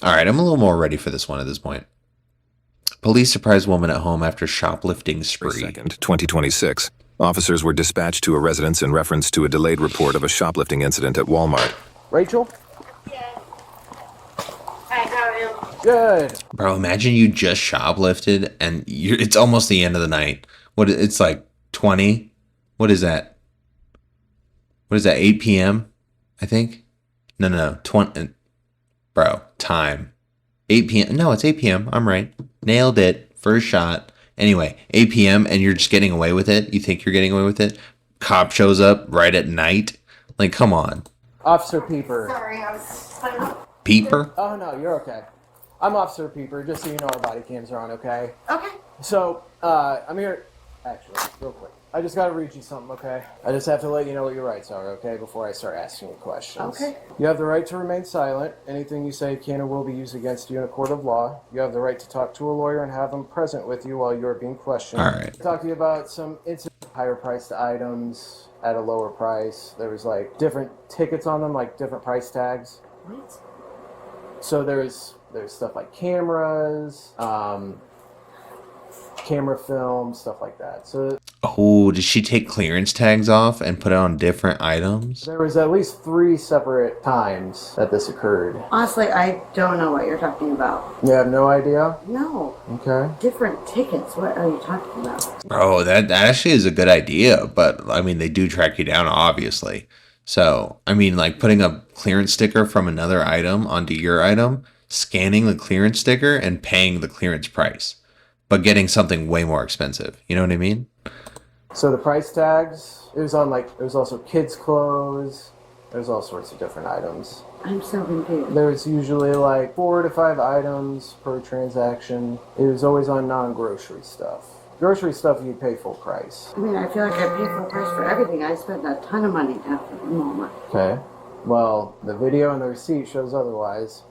All right, I'm a little more ready for this one at this point. Police surprise woman at home after shoplifting spree. 2nd, 2026. Officers were dispatched to a residence in reference to a delayed report of a shoplifting incident at Walmart. Rachel? Yeah. Hi, how are you? Good. Bro, imagine you just shoplifted and it's almost the end of the night. It's like 20? What is that? What is that, 8 p.m.? I think? No, 20. Bro, time. 8 p.m. No, it's 8 p.m. I'm right. Nailed it. First shot. Anyway, 8 p.m. and you're just getting away with it? You think you're getting away with it? Cop shows up right at night? Like, come on. Officer Peeper. Sorry, I was... Peeper? Oh, no, you're okay. I'm Officer Peeper, just so you know our body cams are on, okay? Okay. So, I'm here... Actually, real quick. I just gotta read you something, okay? I just have to let you know what your rights are, okay? Before I start asking you questions. Okay. You have the right to remain silent. Anything you say can or will be used against you in a court of law. You have the right to talk to a lawyer and have them present with you while you are being questioned. All right. Talk to you about some higher priced items at a lower price. There was like different tickets on them, like different price tags. What? So there's stuff like cameras, camera film, stuff like that. So Oh, did she take clearance tags off and put it on different items? there was at least 3 separate times that this occurred. Honestly, I don't know what you're talking about. You have no idea? No. Okay. Different tickets. What are you talking about? Bro, that actually is a good idea, but I mean, they do track you down, obviously. So, I mean, like putting a clearance sticker from another item onto your item, scanning the clearance sticker and paying the clearance price, but getting something way more expensive. You know what I mean? So the price tags, it was also kids' clothes. There's all sorts of different items. I'm so confused. There's usually like 4 to 5 items per transaction. It was always on non-grocery stuff. Grocery stuff, you'd pay full price. I mean, I feel like I pay full price for everything. I spent a ton of money down at the moment. Okay. Well, the video and the receipt shows otherwise.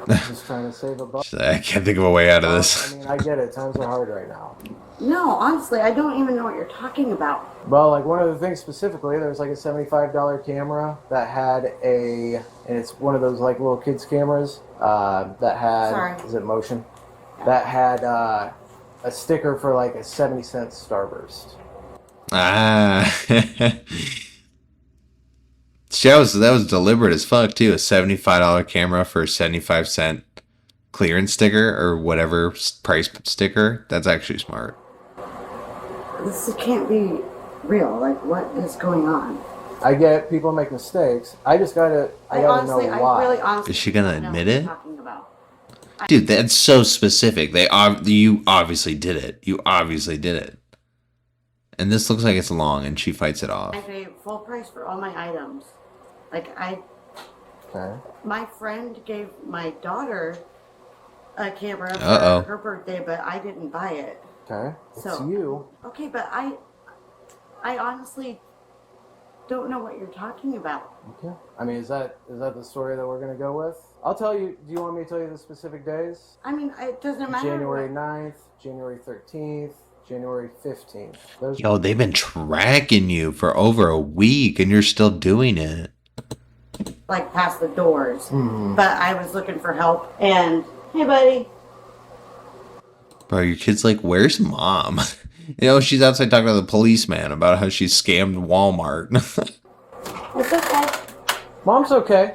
Just trying to save a buck. I can't think of a way out of this. I mean, I get it. Times are hard right now. No, honestly, I don't even know what you're talking about. Well, like one of the things specifically, there was like a $75 camera that had and it's one of those like little kids cameras that had, Sorry. is it motion? That had a sticker for like a 70-cent Starburst. Ah. That was deliberate as fuck too. A $75 camera for a 75-cent clearance sticker or whatever price sticker. That's actually smart. This can't be real. Like, what is going on? I get people make mistakes. I gotta honestly, know why. I really honestly Is she gonna don't know admit what it? you're talking about. Dude, that's so specific. You obviously did it. You obviously did it. And this looks like it's long and she fights it off. I pay full price for all my items. Like, Okay. my friend gave my daughter a camera for Uh-oh. her birthday, but I didn't buy it. Okay. It's So- you. Okay, but I honestly don't know what you're talking about. Okay. I mean, is that the story that we're gonna go with? I'll tell you. Do you want me to tell you the specific days? I mean, it doesn't matter. January 9th, January 13th, January 15th. Those Yo, they've been tracking you for over a week and you're still doing it. Like, past the doors. Mm-hmm. But I was looking for help, and hey, buddy. Bro, your kid's like, where's mom? You know, she's outside talking to the policeman about how she scammed Walmart. It's okay. Mom's okay.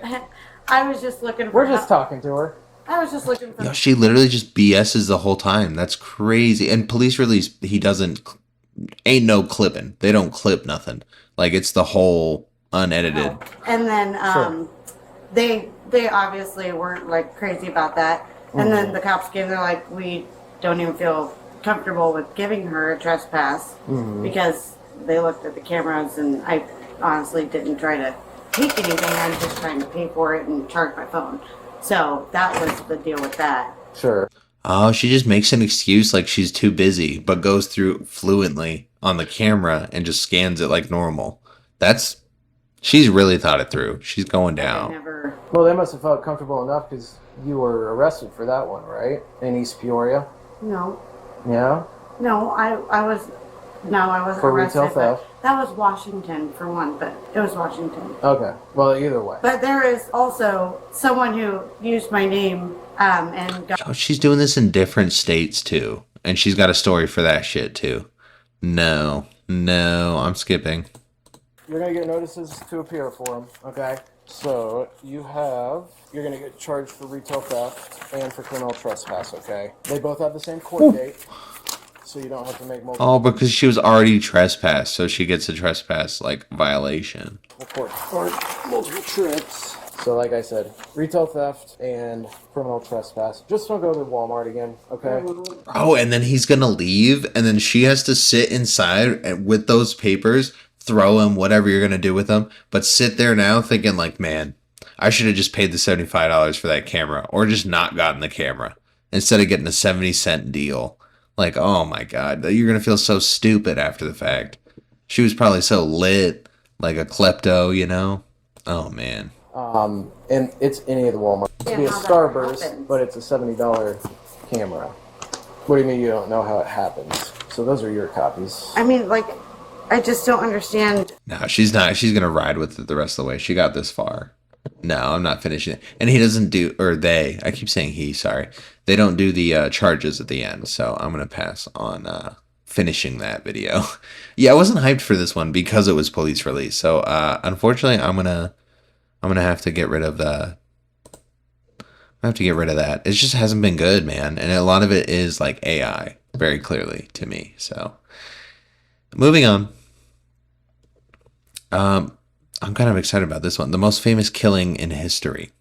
I was just looking for We're just help. talking to her. I was just looking for Yo, she literally just BS's the whole time. That's crazy. And police release, ain't no clipping. They don't clip nothing. Like, it's the whole unedited. And then Sure. they obviously weren't like crazy about that. And then the cops they're like, we don't even feel comfortable with giving her a trespass because they looked at the cameras, and I honestly didn't try to take anything. I'm just trying to pay for it and charge my phone. So that was the deal with that. Sure. Oh, she just makes an excuse like she's too busy, but goes through fluently on the camera and just scans it like normal. She's really thought it through. She's going I down. never. Well, they must have felt comfortable enough because you were arrested for that one, right? In East Peoria. No, Yeah. no. I was No, I wasn't For arrested. retail theft? But that was Washington for one, but it was Washington. Okay. Well, either way. But there is also someone who used my name and got. Oh, she's doing this in different states too. And she's got a story for that shit too. No, I'm skipping. You're going to get notices to appear for them, okay? So, you're going to get charged for retail theft and for criminal trespass, okay? They both have the same court date, so you don't have to make multiple. Oh, because she was already trespassed, so she gets a trespass, like, violation. Court multiple trips. So, like I said, retail theft and criminal trespass. Just don't go to Walmart again, okay? Oh, and then he's gonna leave, and then she has to sit inside and with those papers, throw him, whatever you're gonna do with them, but sit there now thinking like, man, I should have just paid the $75 for that camera, or just not gotten the camera, instead of getting a 70-cent deal. Like, oh my god, you're gonna feel so stupid after the fact. She was probably so lit, like a klepto, you know? Oh, man. And it's any of the Walmart. It's be a Starburst, but it's a $70 camera. What do you mean you don't know how it happens? So those are your copies. I mean, like, I just don't understand. No, she's not. She's going to ride with it the rest of the way. She got this far. No, I'm not finishing it. And he doesn't do, or they, I keep saying he, sorry. They don't do the charges at the end. So I'm going to pass on finishing that video. Yeah, I wasn't hyped for this one because it was police release. So unfortunately, I'm gonna have to get rid of that. It just hasn't been good, man. And a lot of it is like AI, very clearly to me. So moving on. I'm kind of excited about this one. The most famous killing in history.